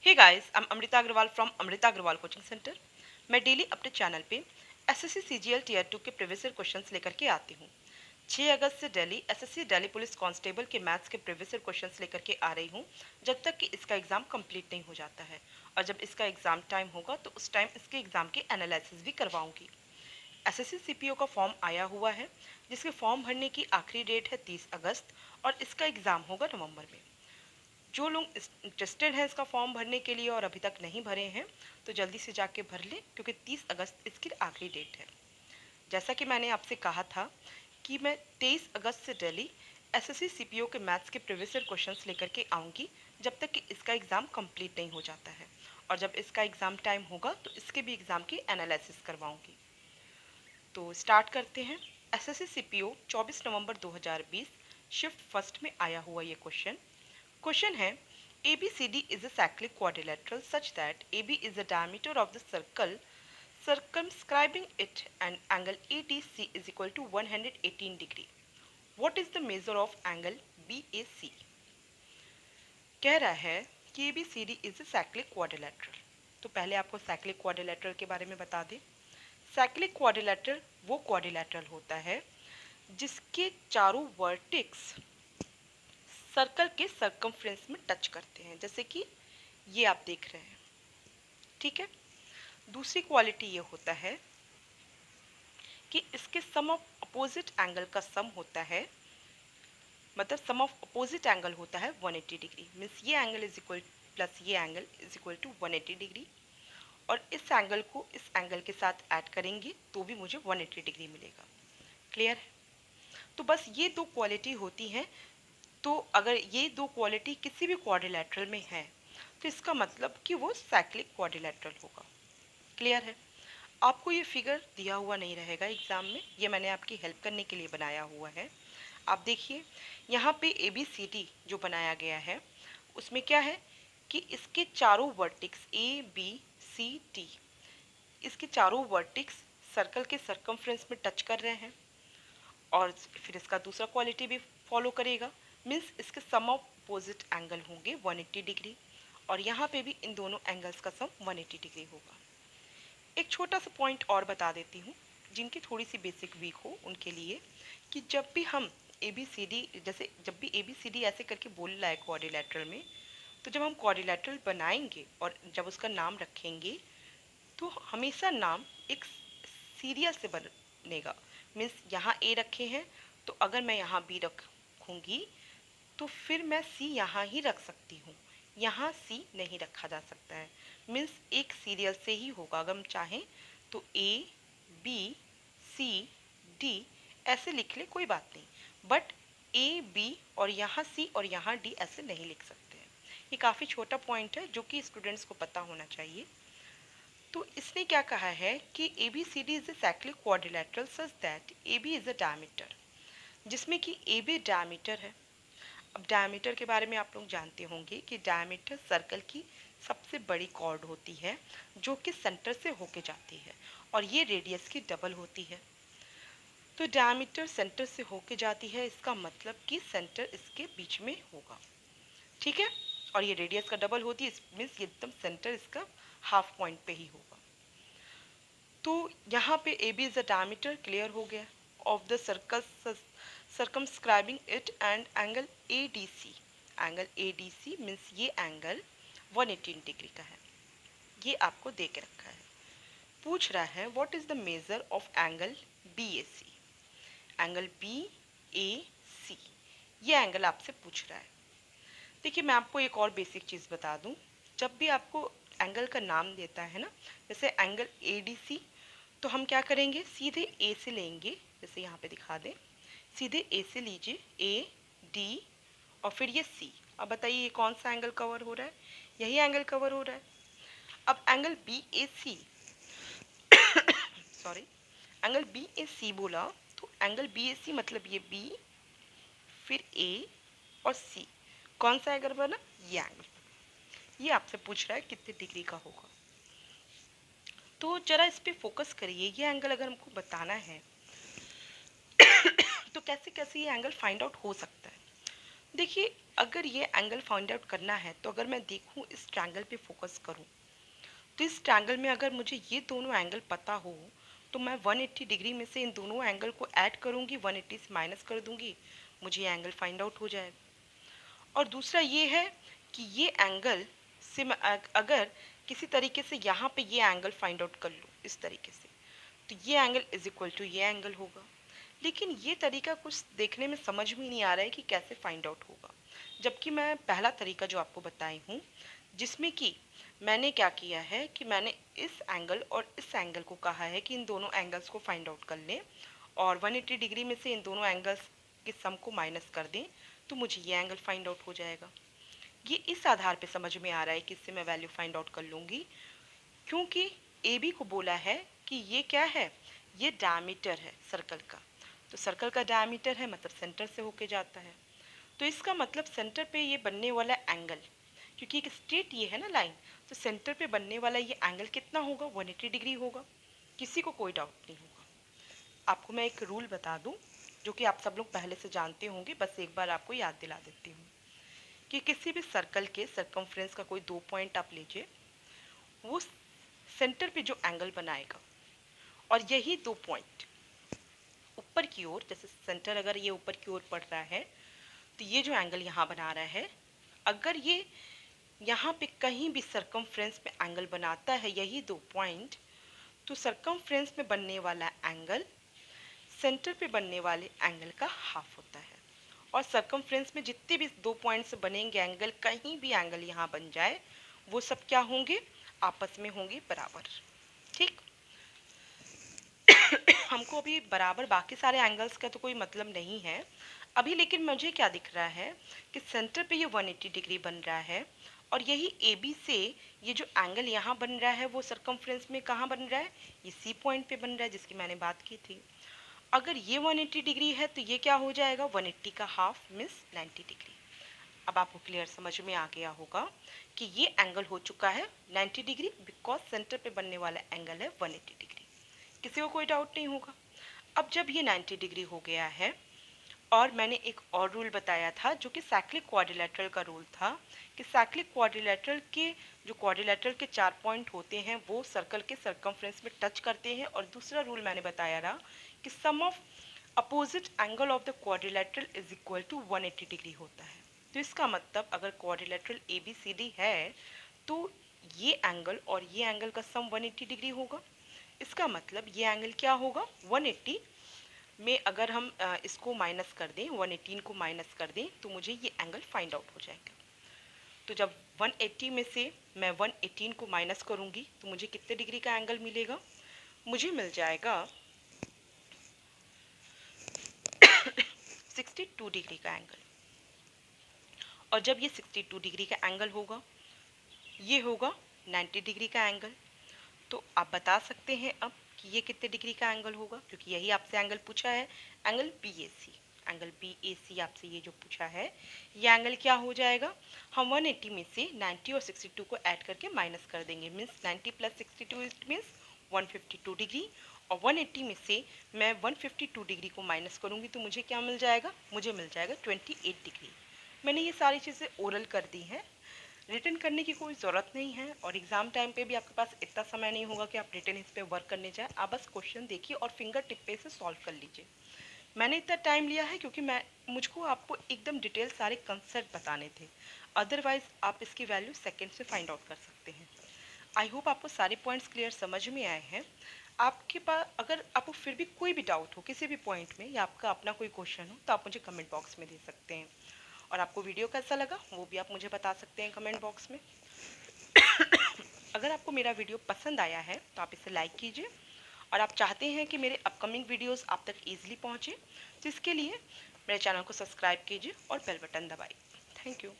Hey guys, I am Amrita Agarwal from Amrita Agarwal coaching centre. मैं daily अपने channel पे एसएससी सीजीएल टीयर 2 के प्रीवियस ईयर क्वेश्चंस लेकर के आती हूँ। 6 अगस्त से Delhi SSC Delhi police constable के मैथ्स के प्रीवियस ईयर क्वेश्चंस लेकर के आ रही हूँ, जब तक कि इसका एग्ज़ाम कंप्लीट नहीं हो जाता है। और जब इसका एग्ज़ाम टाइम होगा तो उस टाइम इसके एग्ज़ाम के एनालिसिस भी करवाऊँगी। एसएससी सीपीओ का फॉर्म आया हुआ है, जिसके फॉर्म भरने की आखिरी डेट है 30 अगस्त और इसका एग्ज़ाम होगा नवंबर में। जो लोग इंटरेस्टेड हैं इसका फॉर्म भरने के लिए और अभी तक नहीं भरे हैं, तो जल्दी से जाके भर लें, क्योंकि 30 अगस्त इसकी आखिरी डेट है। जैसा कि मैंने आपसे कहा था कि मैं 23 अगस्त से दिल्ली एसएससी सीपीओ के मैथ्स के प्रीवियस ईयर क्वेश्चंस लेकर के आऊँगी, जब तक कि इसका एग्ज़ाम कंप्लीट नहीं हो जाता है। और जब इसका एग्ज़ाम टाइम होगा तो इसके भी एग्ज़ाम की एनालिसिस करवाऊँगी। तो स्टार्ट करते हैं। एसएससी सीपीओ 24 नवंबर 2020 शिफ्ट फर्स्ट में आया हुआ ये क्वेश्चन है, ABCD is a cyclic quadrilateral such that AB is the diameter of the circle circumscribing it and angle ADC is equal to 118 degree. What is the measure of angle BAC? कह रहा है कि ABCD is a cyclic quadrilateral। तो पहले आपको cyclic quadrilateral के बारे में बता दें। cyclic quadrilateral वो quadrilateral होता है जिसके चारों वर्टेक्स सर्कल के सर्कमफ्रेंस में टच करते हैं, जैसे कि ये आप देख रहे हैं। ठीक है। दूसरी क्वालिटी ये होता है कि इसके सम ऑफ अपोजिट एंगल का सम होता है, मतलब सम ऑफ अपोजिट एंगल होता है 180 डिग्री। मीन्स ये एंगल इज इक्वल प्लस ये angle is equal to 180 degree, और इस एंगल को इस एंगल के साथ ऐड करेंगे तो भी मुझे 180 डिग्री मिलेगा। क्लियर है? तो बस ये दो क्वालिटी होती हैं। तो अगर ये दो क्वालिटी किसी भी क्वाड्रिलेटरल में है तो इसका मतलब कि वो साइक्लिक क्वाड्रिलेटरल होगा। क्लियर है? आपको ये फिगर दिया हुआ नहीं रहेगा एग्ज़ाम में, ये मैंने आपकी हेल्प करने के लिए बनाया हुआ है। आप देखिए यहाँ पे ABCD जो बनाया गया है उसमें क्या है कि इसके चारों वर्टिक्स ABCD, इसके चारों वर्टिक्स सर्कल के सर्कमफ्रेंस में टच कर रहे हैं, और फिर इसका दूसरा क्वालिटी भी फॉलो करेगा। मीन्स इसके सम ऑफ अपोजिट एंगल होंगे 180 डिग्री, और यहाँ पे भी इन दोनों एंगल्स का सम 180 डिग्री होगा। एक छोटा सा पॉइंट और बता देती हूँ जिनकी थोड़ी सी बेसिक वीक हो उनके लिए, कि जब भी हम ABCD, जैसे जब भी ABCD ऐसे करके बोल रहा है क्वाड्रिलेटरल में, तो जब हम क्वाड्रिलेटरल बनाएंगे और जब उसका नाम रखेंगे तो हमेशा नाम एक सीरियल से बनेगा। मीन्स यहाँ A रखे हैं तो अगर मैं यहाँ B रखूँगी तो फिर मैं C यहाँ ही रख सकती हूँ, यहाँ C नहीं रखा जा सकता है। मीन्स एक सीरियल से ही होगा। अगर हम चाहें तो A B C D ऐसे लिख ले, कोई बात नहीं, बट A B और यहाँ C और यहाँ D ऐसे नहीं लिख सकते हैं। ये काफ़ी छोटा पॉइंट है जो कि स्टूडेंट्स को पता होना चाहिए। तो इसने क्या कहा है कि ABCD is a cyclic quadrilateral such that AB is a diameter, जिसमें कि AB डायमीटर है। अब डायमीटर के बारे में आप लोग जानते होंगे कि डायमीटर सर्कल की सबसे बड़ी कॉर्ड होती है जो कि सेंटर से होके जाती है, और ये रेडियस की डबल होती है। तो डायमीटर सेंटर से होके जाती है, इसका मतलब कि सेंटर इसके बीच में होगा। ठीक है। और ये रेडियस का डबल होती है, मीन्स एकदम सेंटर इसका हाफ पॉइंट पे ही होगा। तो यहाँ पे AB is the diameter, clear हो गया, of the circle circumscribing it, and angle ADC, angle ADC means ये एंगल 118 डिग्री का है। ये आपको दे के रखा है। पूछ रहा है what is the measure of angle BAC, angle BAC, ये एंगल आपसे पूछ रहा है। देखिए मैं आपको एक और बेसिक चीज़ बता दूं, जब भी आपको एंगल का नाम देता है ना, जैसे एंगल ADC, तो हम क्या करेंगे, सीधे A से लेंगे, जैसे यहाँ पे दिखा दें, सीधे A से लीजिए, AD और फिर ये C। अब बताइए ये कौन सा एंगल कवर हो रहा है, यही एंगल कवर हो रहा है। अब angle BAC sorry, angle BAC बोला तो एंगल BAC मतलब ये B फिर A और C, कौन सा एंगल बना, ये एंगल। ये आपसे पूछ रहा है कितने डिग्री का होगा। तो जरा इस पे फोकस करिए, ये एंगल अगर हमको बताना है तो कैसे कैसे ये एंगल फाइंड आउट हो सकता है। देखिए, अगर ये एंगल फाइंड आउट करना है तो अगर मैं देखूं, इस ट्रायंगल पे फोकस करूं, तो इस ट्रायंगल में अगर मुझे ये दोनों एंगल पता हो तो मैं 180 डिग्री में से इन दोनों एंगल को ऐड करूंगी, 180 से माइनस कर दूंगी, मुझे ये एंगल फाइंड आउट हो जाएगा। और दूसरा ये है कि ये एंगल से मैं अगर किसी तरीके से यहाँ पे ये एंगल फाइंड आउट कर लूँ इस तरीके से, तो ये एंगल इज इक्वल टू ये एंगल होगा। लेकिन ये तरीका कुछ देखने में समझ में नहीं आ रहा है कि कैसे फाइंड आउट होगा, जबकि मैं पहला तरीका जो आपको बताई हूँ, जिसमें कि मैंने क्या किया है कि मैंने इस एंगल और इस एंगल को कहा है कि इन दोनों एंगल्स को फाइंड आउट कर लें और 180 डिग्री में से इन दोनों एंगल्स के सम को माइनस कर दें, तो मुझे ये एंगल फाइंड आउट हो जाएगा। ये इस आधार पे समझ में आ रहा है कि इससे मैं वैल्यू फाइंड आउट कर लूँगी, क्योंकि ए बी को बोला है कि ये क्या है, ये डायमीटर है सर्कल का। तो सर्कल का डायमीटर है मतलब सेंटर से होके जाता है, तो इसका मतलब सेंटर पे ये बनने वाला एंगल, क्योंकि एक स्ट्रेट ये है ना लाइन, तो सेंटर पे बनने वाला ये एंगल कितना होगा, 180 डिग्री होगा। किसी को कोई डाउट नहीं होगा। आपको मैं एक रूल बता दूं जो कि आप सब लोग पहले से जानते होंगे, बस एक बार आपको याद दिला देती हूँ कि किसी भी सर्कल के सर्कमफ्रेंस का कोई 2 पॉइंट आप लीजिए, वो सेंटर पे जो एंगल बनाएगा और यही 2 पॉइंट ऊपर की ओर, जैसे सेंटर अगर ये ऊपर की ओर पड़ रहा है तो ये जो एंगल यहाँ बना रहा है, अगर ये यहाँ पे कहीं भी सर्कमफ्रेंस में एंगल बनाता है यही 2 पॉइंट, तो सर्कमफ्रेंस में बनने वाला एंगल सेंटर पे बनने वाले एंगल का हाफ होता है। और सर्कमफ्रेंस में जितने भी 2 पॉइंट से बनेंगे एंगल, कहीं भी एंगल यहाँ बन जाए, वो सब क्या होंगे, आपस में होंगे बराबर। ठीक। हमको अभी बराबर बाकी सारे एंगल्स का तो कोई मतलब नहीं है अभी, लेकिन मुझे क्या दिख रहा है कि सेंटर पे ये 180 डिग्री बन रहा है और यही ए बी से ये जो एंगल यहाँ बन रहा है वो सर्कमफ्रेंस में कहाँ बन रहा है, ये सी पॉइंट पे बन रहा है जिसकी मैंने बात की थी। अगर ये 180 डिग्री है तो ये क्या हो जाएगा, 180 का हाफ मीन्स 90 डिग्री। अब आपको क्लियर समझ में आ गया होगा कि ये एंगल हो चुका है 90 डिग्री, बिकॉज सेंटर पे बनने वाला एंगल है 180 डिग्री। किसी को कोई डाउट नहीं होगा। अब जब ये 90 डिग्री हो गया है, और मैंने एक और रूल बताया था जो कि साइक्लिक क्वाड्रिलेटरल का रूल था, कि साइक्लिक क्वाड्रिलेटरल के जो क्वाड्रिलेटरल के 4 पॉइंट होते हैं वो सर्कल के सर्कमफ्रेंस में टच करते हैं। और दूसरा रूल मैंने बताया था कि sum of opposite angle of the quadrilateral is equal to 180 degree होता है। तो इसका मतलब अगर quadrilateral A B C D है तो ये एंगल और ये एंगल का सम 180 डिग्री होगा। इसका मतलब ये एंगल क्या होगा, 180 में अगर हम इसको माइनस कर दें, 118 को माइनस कर दें, तो मुझे ये एंगल फाइंड आउट हो जाएगा। तो जब 180 में से मैं 118 को माइनस करूँगी तो मुझे कितने डिग्री का एंगल मिलेगा, मुझे मिल जाएगा 62 डिग्री का एंगल। और जब ये 62 डिग्री का एंगल होगा, ये होगा 90 डिग्री का एंगल, तो आप बता सकते हैं अब कि ये कितने डिग्री का एंगल होगा, क्योंकि यही आपसे एंगल पूछा है, एंगल बी ए सी। एंगल बी ए सी आपसे ये जो पूछा है, ये एंगल क्या हो जाएगा, हम 180 में से 90 और 62 को ऐड करके माइनस कर देंगे, means 90 plus 62 it means 152 degree. और 180 में से मैं 152 डिग्री को माइनस करूँगी तो मुझे क्या मिल जाएगा, मुझे मिल जाएगा 28 डिग्री। मैंने ये सारी चीज़ें ओरल कर दी हैं, रिटर्न करने की कोई ज़रूरत नहीं है, और एग्ज़ाम टाइम पे भी आपके पास इतना समय नहीं होगा कि आप रिटर्न इस पर वर्क करने जाए। आप बस क्वेश्चन देखिए और फिंगर टिप पे इसे सॉल्व कर लीजिए। मैंने इतना टाइम लिया है क्योंकि मुझको आपको एकदम डिटेल सारे कंसेप्ट बताने थे, अदरवाइज आप इसकी वैल्यू सेकेंड से फाइंड आउट कर सकते हैं। आई होप आपको सारे पॉइंट्स क्लियर समझ में आए हैं। आपके पास अगर आपको फिर भी कोई भी डाउट हो किसी भी पॉइंट में या आपका अपना कोई क्वेश्चन हो तो आप मुझे कमेंट बॉक्स में दे सकते हैं। और आपको वीडियो कैसा लगा वो भी आप मुझे बता सकते हैं कमेंट बॉक्स में। अगर आपको मेरा वीडियो पसंद आया है तो आप इसे लाइक कीजिए, और आप चाहते हैं कि मेरे अपकमिंग वीडियोस आप तक ईजिली पहुंचे तो इसके लिए मेरे चैनल को सब्सक्राइब कीजिए और बेल बटन दबाइए। Thank you.